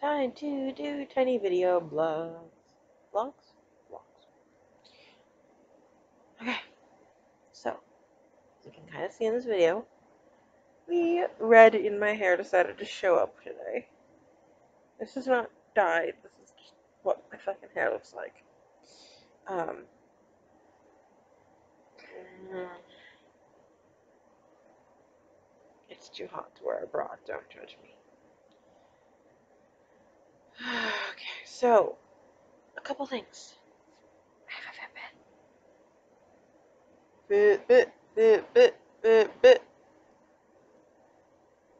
Time to do tiny video blogs. Blogs? Blogs. Okay, so, as you can kind of see in this video, the red in my hair decided to show up today. This is not dyed, this is just what my fucking hair looks like. Um, it's too hot to wear a bra, don't judge me. Okay, so, a couple things. I have a Fitbit.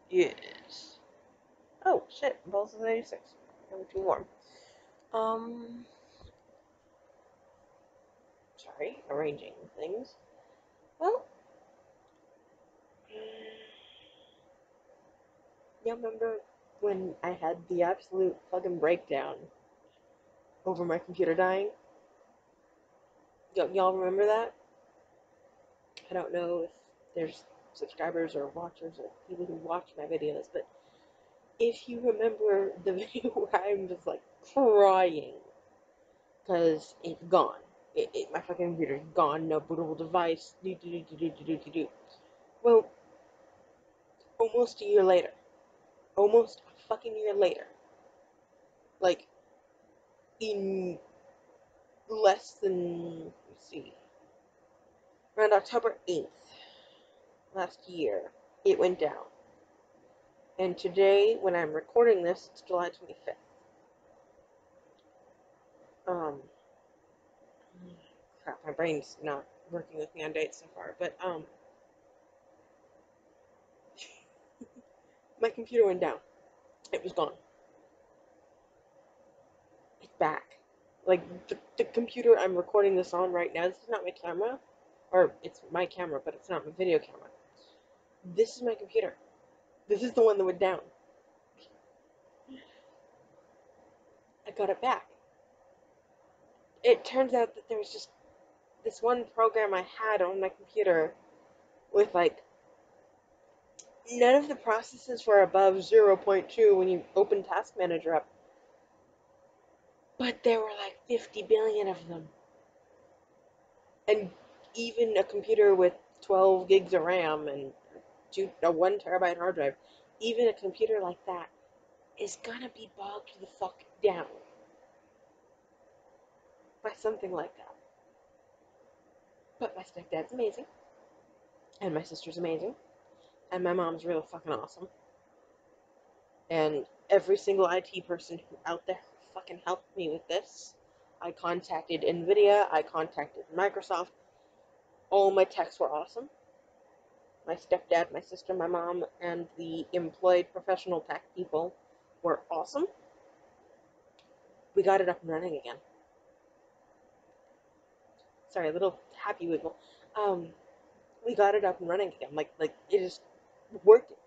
Yes. Oh, shit, Pulse is 86. I'm too warm. Sorry, arranging things. Well, you remember when I had the absolute fucking breakdown over my computer dying? Y'all remember that? I don't know if there's subscribers or watchers or people who watch my videos, but if you remember the video where I was like crying because it's gone. My fucking computer's gone, no bootable device, Well, almost a year later. Almost a fucking year later. Like, in less than, let's see, around October 8th last year, it went down. And today, when I'm recording this, it's July 25th. Crap, my brain's not working with me on dates so far, but, my computer went down. It was gone. It's back. Like, the computer I'm recording this on right now, this is not my camera, or it's my camera, but it's not my video camera. This is my computer. This is the one that went down. I got it back. It turns out that there was just this one program I had on my computer with like none of the processes were above 0.2 when you open Task Manager up, but there were like 50 billion of them. And even a computer with 12 gigs of RAM and a 1 terabyte hard drive, even a computer like that is gonna be bogged the fuck down by something like that. But my stepdad's amazing, and my sister's amazing, and my mom's really fucking awesome. And every single IT person who out there who fucking helped me with this, I contacted NVIDIA, I contacted Microsoft. All my techs were awesome. My stepdad, my sister, my mom, and the employed professional tech people were awesome. We got it up and running again. Sorry, a little happy wiggle. We got it up and running again. Like it is working.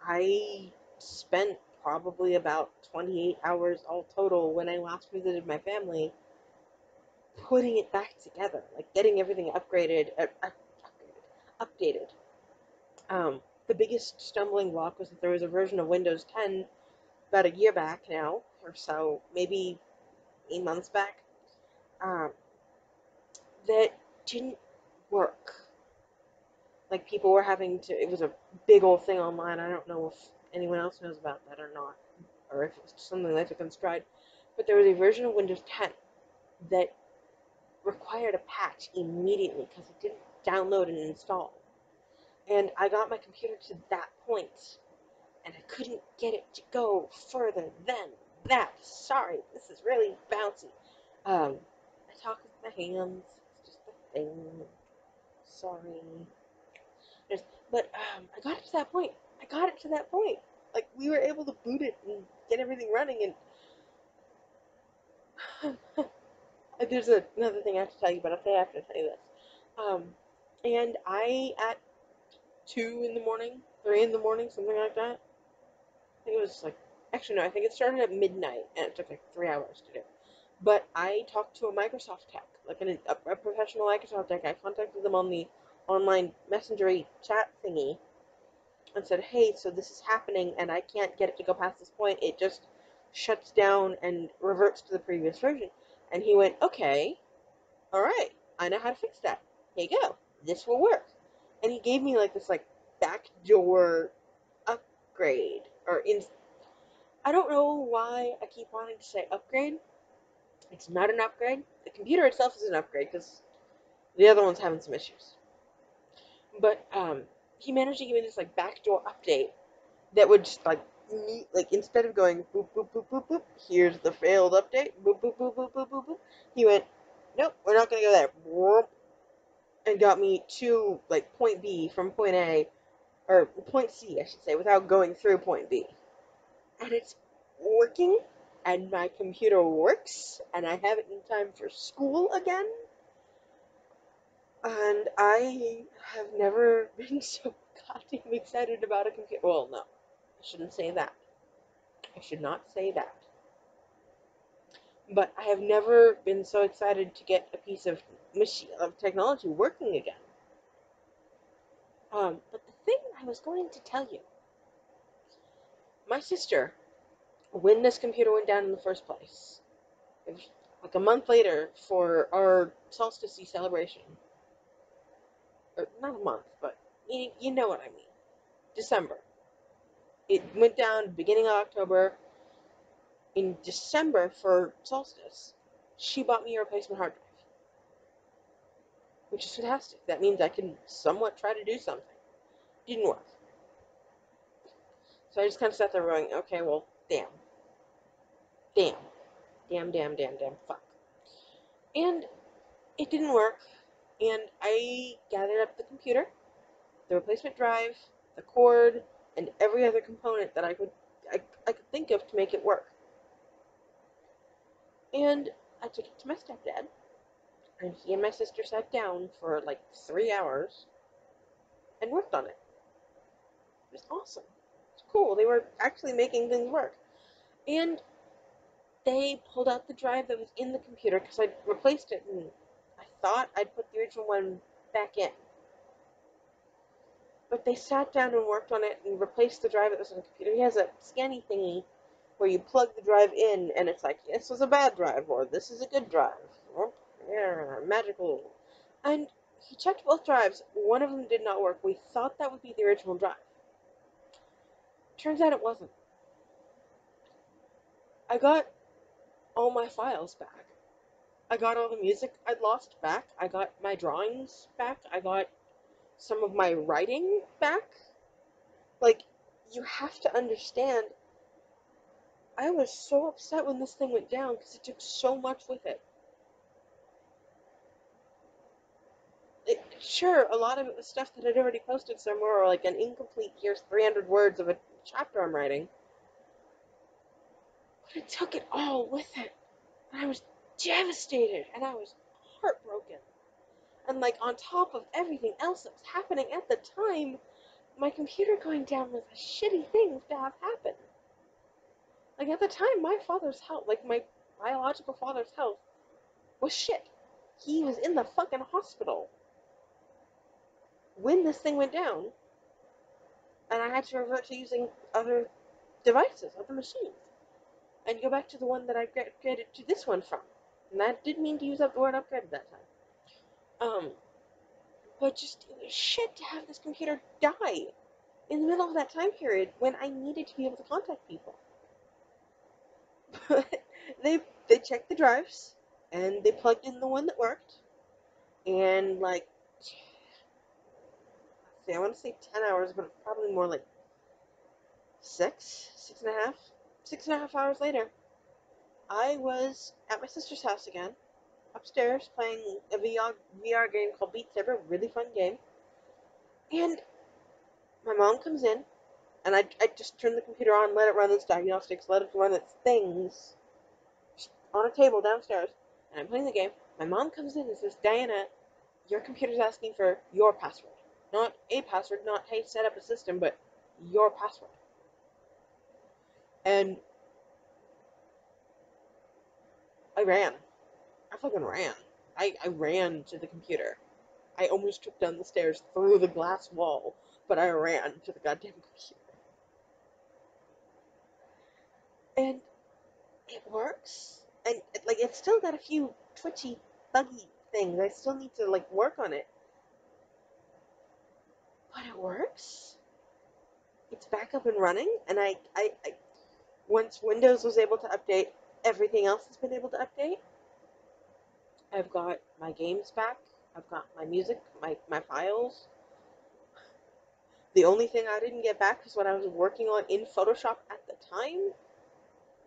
I spent probably about 28 hours all total when I last visited my family putting it back together, like getting everything updated. The biggest stumbling block was that there was a version of Windows 10 about a year back now, or so, maybe 8 months back, um, that didn't work. Like, people were having to, it was a big old thing online. I don't know if anyone else knows about that or not, or if it's something they took in stride. But there was a version of Windows 10 that required a patch immediately because it didn't download and install. And I got my computer to that point, and I couldn't get it to go further than that. Sorry, this is really bouncy. I talk with my hands. It's just a thing. Sorry. But I got it to that point. I got it to that point. Like, we were able to boot it and get everything running, and there's another thing I have to tell you, but I'll say after I tell you this. And I, at 2 in the morning, 3 in the morning, something like that. I think it was like, actually no, I think it started at midnight, and it took like 3 hours to do. But I talked to a Microsoft tech, like a professional Microsoft tech. I contacted them on the online messenger chat thingy and said, hey, so this is happening, and I can't get it to go past this point. It just shuts down and reverts to the previous version. And he went, okay, all right, I know how to fix that. Here you go. This will work. And he gave me like this like backdoor upgrade or in. I don't know why I keep wanting to say upgrade. It's not an upgrade. The computer itself is an upgrade because the other one's having some issues. But he managed to give me this like backdoor update that would just like like instead of going boop boop boop boop boop, here's the failed update, boop boop boop boop boop boop boop. He went, nope, we're not gonna go there, and got me to like point B from point A or point C, I should say, without going through point B. And it's working, and my computer works, and I have it in time for school again. And I have never been so goddamn excited about a computer. Well, no, I shouldn't say that. I should not say that. But I have never been so excited to get a piece of technology working again. But the thing I was going to tell you, my sister, when this computer went down in the first place, it was like a month later for our solstice celebration, or not a month, but you know what I mean. December. It went down beginning of October. In December for solstice, she bought me a replacement hard drive, which is fantastic. That means I can somewhat try to do something. Didn't work. So I just kind of sat there going, okay, well, damn. Damn. Damn, damn, damn, damn, fuck. And it didn't work. And I gathered up the computer, the replacement drive, the cord, and every other component that I could think of to make it work. And I took it to my stepdad, and he and my sister sat down for like 3 hours and worked on it. It was awesome. It's cool. They were actually making things work. And they pulled out the drive that was in the computer because I replaced it, and I thought I'd put the original one back in. But they sat down and worked on it and replaced the drive that was in the computer. He has a scanny thingy where you plug the drive in, and it's like, this was a bad drive, or this is a good drive. Oh, yeah, magical. And he checked both drives. One of them did not work. We thought that would be the original drive. Turns out it wasn't. I got all my files back. I got all the music I'd lost back. I got my drawings back. I got some of my writing back. Like, you have to understand, I was so upset when this thing went down because it took so much with it. Sure, a lot of it was stuff that I'd already posted somewhere, or like an incomplete, here's 300 words of a chapter I'm writing. But it took it all with it. And I was devastated, and I was heartbroken. And like on top of everything else that was happening at the time, my computer going down was a shitty thing to have happen. Like at the time, my father's health, like my biological father's health, was shit. He was in the fucking hospital when this thing went down, and I had to revert to using other devices, other machines, and go back to the one that I upgraded to this one from. And that didn't mean to use up the word upgrade at that time. But just, it was shit to have this computer die in the middle of that time period when I needed to be able to contact people. But they checked the drives, and they plugged in the one that worked, and like, I want to say 10 hours, but probably more like 6.5 hours later, I was at my sister's house again, upstairs, playing a VR game called Beat Saber, really fun game. And my mom comes in, and I just turn the computer on, let it run its diagnostics, let it run its things on a table downstairs, and I'm playing the game. My mom comes in and says, Diana, your computer's asking for your password. Not a password, not, hey, set up a system, but your password. And I ran. I fucking ran. I ran to the computer. I almost tripped down the stairs through the glass wall, but I ran to the goddamn computer. And it works, and like it's still got a few twitchy, buggy things. I still need to like work on it, but it works. It's back up and running, and I once Windows was able to update, everything else has been able to update. I've got my games back. I've got my music, my files. The only thing I didn't get back was what I was working on in Photoshop at the time,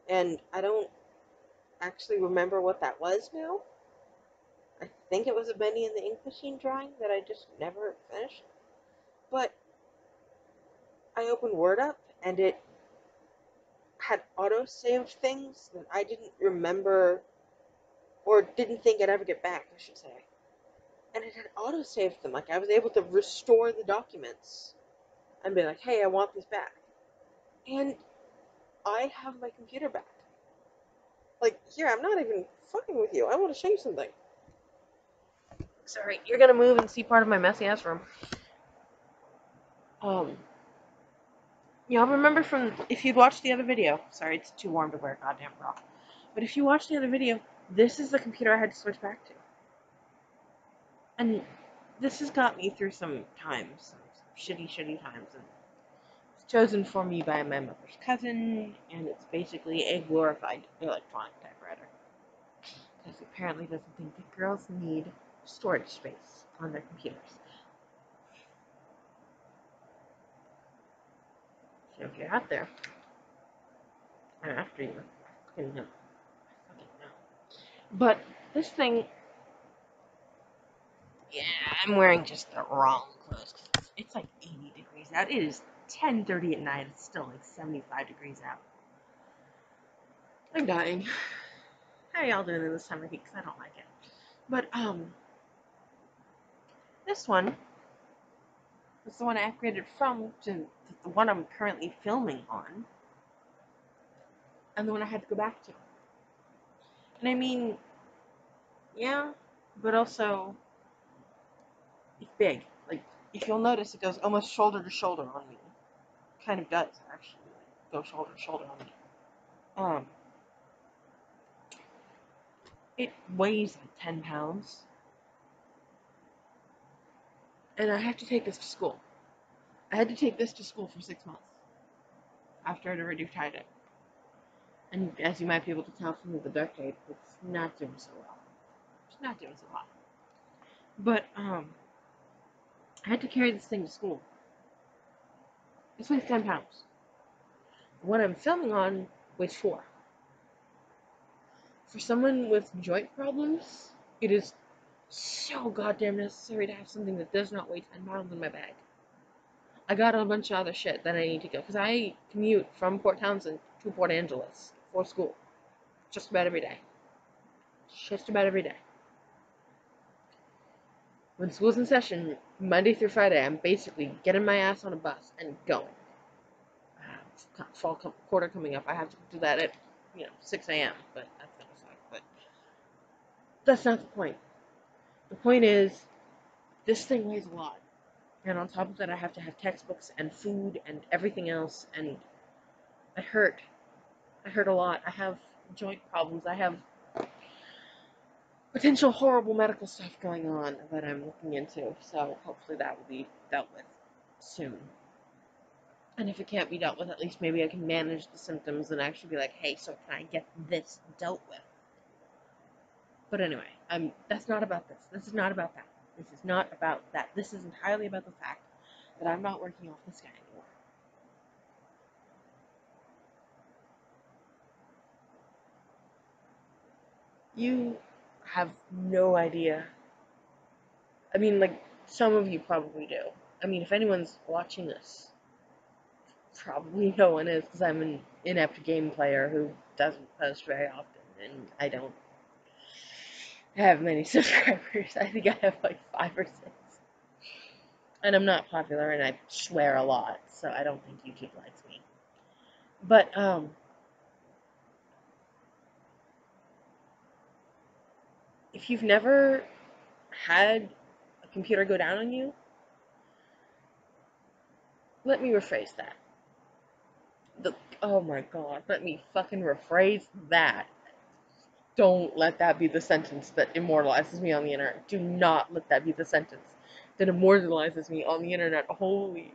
and I don't actually remember what that was now. I think it was a Bendy and the Ink Machine drawing that I just never finished. But I opened Word up, and it had auto-saved things that I didn't remember, or didn't think I'd ever get back, I should say. And it had auto-saved them. Like, I was able to restore the documents and be like, hey, I want these back. And I have my computer back. Like, here, I'm not even fucking with you. I want to show you something. Sorry, you're gonna move and see part of my messy ass room. Y'all remember from, if you'd watched the other video, sorry, it's too warm to wear a goddamn bra, but if you watched the other video, this is the computer I had to switch back to. And this has got me through some times, some shitty times, and it's chosen for me by my mother's cousin, and it's basically a glorified electronic typewriter. Because it apparently doesn't think that girls need storage space on their computers. So if you're out there, I'm after you. I fucking know. But this thing, yeah, I'm wearing just the wrong clothes. It's like 80 degrees out. It is 10:30 at night. It's still like 75 degrees out. I'm dying. How y'all doing in this summer heat? Because I don't like it. But, this one is the one I upgraded from to the one I'm currently filming on. And the one I had to go back to. And I mean, yeah, but also, it's big. Like, if you'll notice, it goes almost shoulder to shoulder on me. It kind of does, actually. Go shoulder to shoulder on me. It weighs like 10 pounds. And I have to take this to school. I had to take this to school for 6 months after I'd already tried it. And as you might be able to tell from the duct tape, it's not doing so well. It's not doing so well. But, I had to carry this thing to school. This weighs 10 pounds. The one I'm filming on weighs 4. For someone with joint problems, it is so goddamn necessary to have something that does not weigh 10 pounds in my bag. I got a bunch of other shit that I need to go, because I commute from Port Townsend to Port Angeles for school. Just about every day. Just about every day. When school's in session, Monday through Friday, I'm basically getting my ass on a bus and going. Fall quarter coming up, I have to do that at, 6 a.m., but that's gonna suck, but that's not the point. The point is, this thing weighs a lot. And on top of that, I have to have textbooks and food and everything else, and I hurt. I hurt a lot. I have joint problems. I have potential horrible medical stuff going on that I'm looking into, so hopefully that will be dealt with soon. And if it can't be dealt with, at least maybe I can manage the symptoms and actually be like, hey, so can I get this dealt with? But anyway, that's not about this. This is not about that. This is not about that. This is entirely about the fact that I'm not working off this guy anymore. You have no idea. I mean, like, some of you probably do. I mean, if anyone's watching this, probably no one is, because I'm an inept game player who doesn't post very often, and I don't have many subscribers. I think I have like 5 or 6. And I'm not popular, and I swear a lot, so I don't think YouTube likes me. But, if you've never had a computer go down on you, let me rephrase that. Oh my god, let me fucking rephrase that. Don't let that be the sentence that immortalizes me on the internet. Do not let that be the sentence that immortalizes me on the internet. Holy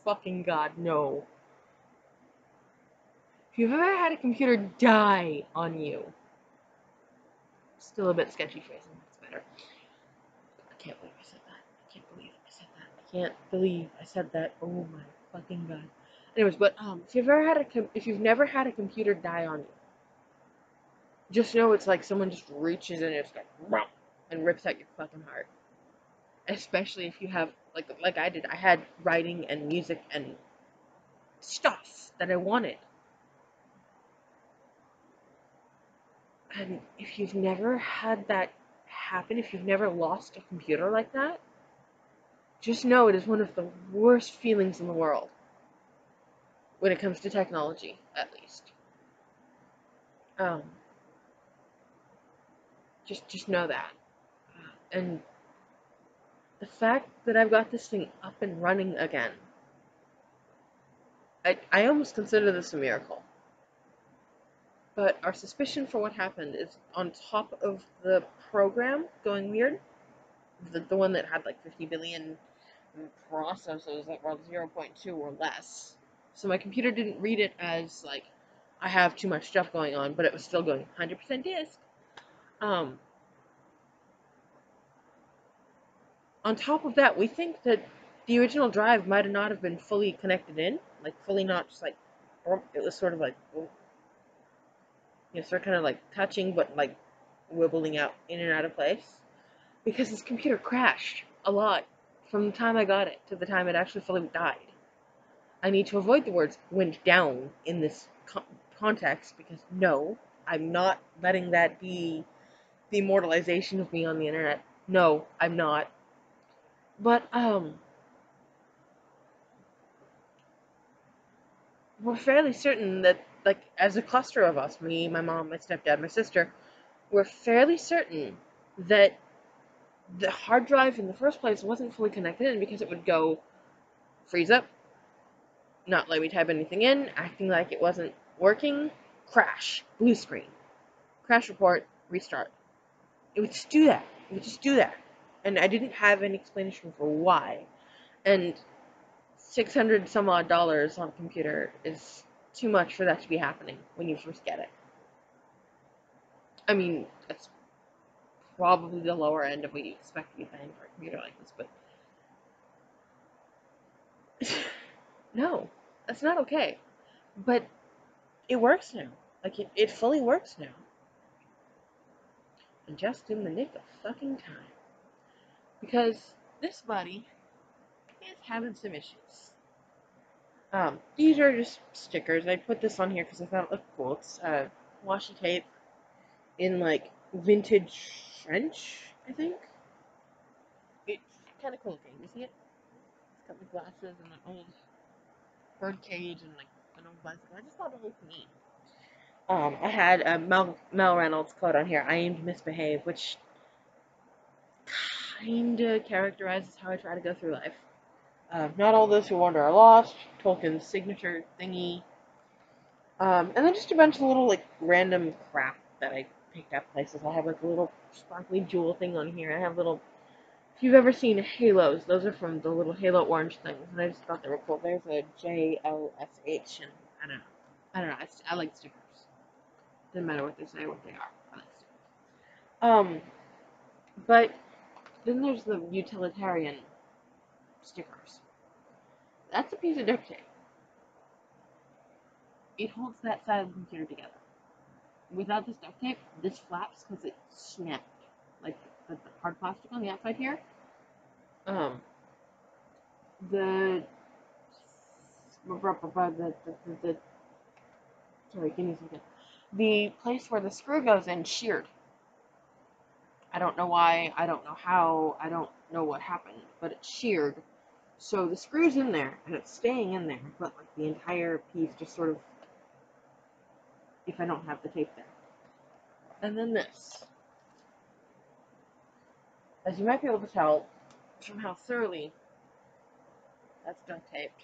fucking god, no. If you've ever had a computer die on you, still a bit sketchy phrasing, that's better. I can't believe I said that. I can't believe I said that. I can't believe I said that. Oh my fucking god. Anyways, but if you've never had a computer die on you, just know it's like someone just reaches in and it's like, and rips out your fucking heart. Especially if you have like I did. I had writing and music and stuff that I wanted. And if you've never had that happen, if you've never lost a computer like that, just know it is one of the worst feelings in the world. When it comes to technology, at least. Um, just know that. And the fact that I've got this thing up and running again, I almost consider this a miracle. But our suspicion for what happened is on top of the program going weird, the one that had like 50 billion processors that were 0.2 or less. So my computer didn't read it as like I have too much stuff going on, but it was still going 100% disk. On top of that, we think that the original drive might not have been fully connected in, like fully not just like, or it was sort of like, sort of kind of like touching, but like wibbling out in and out of place. Because this computer crashed a lot from the time I got it to the time it actually fully died. I need to avoid the words went down in this context because no, I'm not letting that be the immortalization of me on the internet. No, I'm not. But, we're fairly certain that, like, as a cluster of us, me, my mom, my stepdad, my sister, we're fairly certain that the hard drive in the first place wasn't fully connected in because it would go freeze up, not let me type anything in, acting like it wasn't working, crash, blue screen, crash report, restart. It would just do that. It would just do that. And I didn't have any explanation for why. And 600 some odd dollars on a computer is too much for that to be happening when you first get it. I mean, that's probably the lower end of what you expect to be paying for a computer like this, but no, that's not okay. But it works now. Like, it fully works now. And just in the nick of fucking time. Because this buddy is having some issues. These are just stickers. I put this on here because I thought it looked cool. It's washi tape in like vintage French, I think. It's kind of cool looking. You see it? It's got the glasses and an old bird cage and like an old bicycle. I just thought it looked neat. I had a Mel Reynolds quote on here. I aim to misbehave, which kinda characterizes how I try to go through life. Not all those who wander are lost. Tolkien's signature thingy. And then just a bunch of little like random crap that I picked up places. I have like a little sparkly jewel thing on here. I have little. If you've ever seen Halos, those are from the little Halo orange things, and I just thought they were cool. There's a JLSH, and I don't know. I like stickers. Doesn't matter what they say, what they are. I like stickers. But then there's the utilitarian stickers. That's a piece of duct tape. It holds that side of the computer together. Without this duct tape, this flaps because it snapped. Like the hard plastic on the outside here. Um, the sorry, give me a second. The place where the screw goes in sheared. I don't know why, I don't know how, I don't know what happened, but it's sheared. So the screw's in there, and it's staying in there, but like the entire piece just sort of, if I don't have the tape there. And then this. As you might be able to tell from how thoroughly that's duct taped.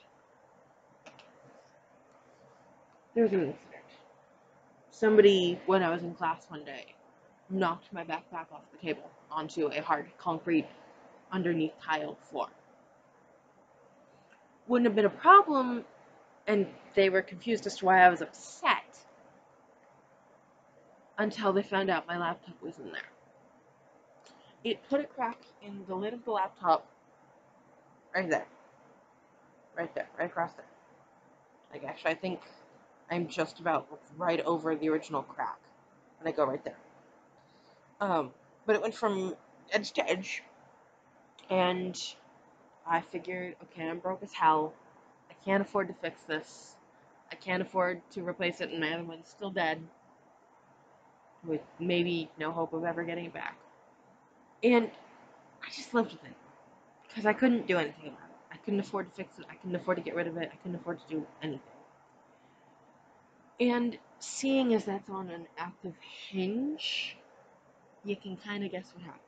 there was an incident. Somebody, when I was in class one day, knocked my backpack off the table onto a hard concrete underneath tile floor. Wouldn't have been a problem, and they were confused as to why I was upset until they found out my laptop was in there. It put a crack in the lid of the laptop right there. Right there, right across there. Like, actually, I think I'm just about right over the original crack. And I go right there. But it went from edge to edge, and I figured, okay, I'm broke as hell. I can't afford to fix this. I can't afford to replace it, and my other one's still dead, with maybe no hope of ever getting it back. And I just lived with it, because I couldn't do anything about it. I couldn't afford to fix it. I couldn't afford to get rid of it. I couldn't afford to do anything. And seeing as that's on an active hinge, you can kind of guess what happened.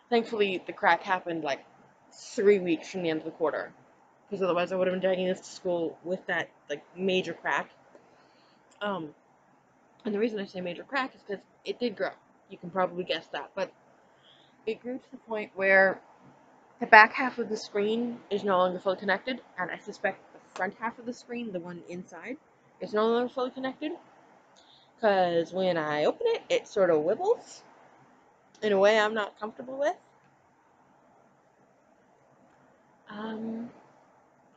Thankfully, the crack happened like 3 weeks from the end of the quarter, because otherwise I would have been dragging this to school with that like major crack. And the reason I say major crack is because it did grow. You can probably guess that, but it grew to the point where the back half of the screen is no longer fully connected, and I suspect the front half of the screen, the one inside, is no longer fully connected. Because when I open it, it sort of wibbles in a way I'm not comfortable with.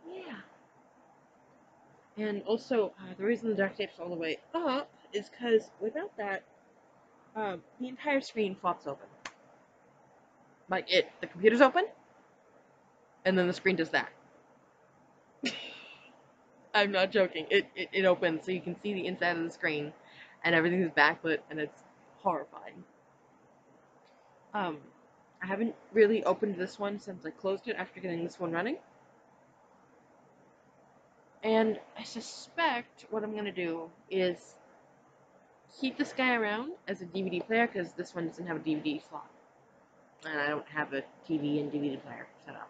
Yeah. And also, the reason the duct tape's all the way up is because without that, the entire screen flops open. Like, the computer's open, and then the screen does that. I'm not joking. It opens so you can see the inside of the screen, and everything's backlit, and it's horrifying. I haven't really opened this one since I closed it after getting this one running. And I suspect what I'm going to do is keep this guy around as a DVD player, because this one doesn't have a DVD slot. And I don't have a TV and DVD player set up.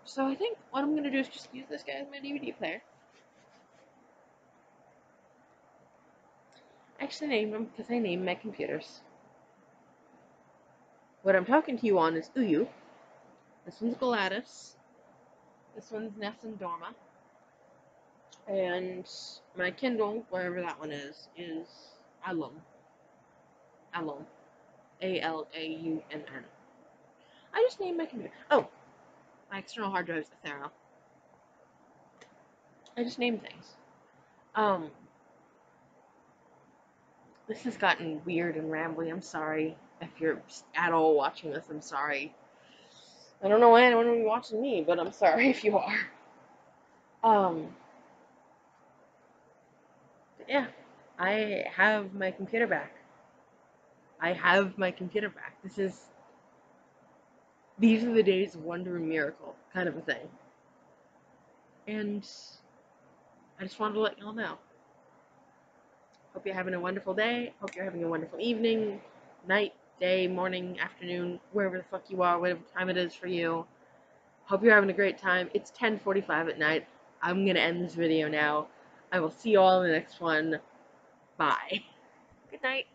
So I think what I'm going to do is just use this guy as my DVD player. I actually named him because I named my computers. What I'm talking to you on is Uyu. This one's Gladys. This one's Ness and Dorma. And my Kindle, wherever that one is Alum. Alum. Alaunn. I just named my computer. Oh, my external hard drive is Ethereal. I just named things. This has gotten weird and rambly. I'm sorry if you're at all watching this. I'm sorry. I don't know why anyone would be watching me, but I'm sorry if you are. Yeah, I have my computer back. These are the days of wonder and miracle, kind of a thing. And I just wanted to let y'all know. Hope you're having a wonderful day. Hope you're having a wonderful evening, night, day, morning, afternoon, wherever the fuck you are, whatever time it is for you. Hope you're having a great time. It's 10:45 at night. I'm going to end this video now. I will see you all in the next one. Bye. Good night.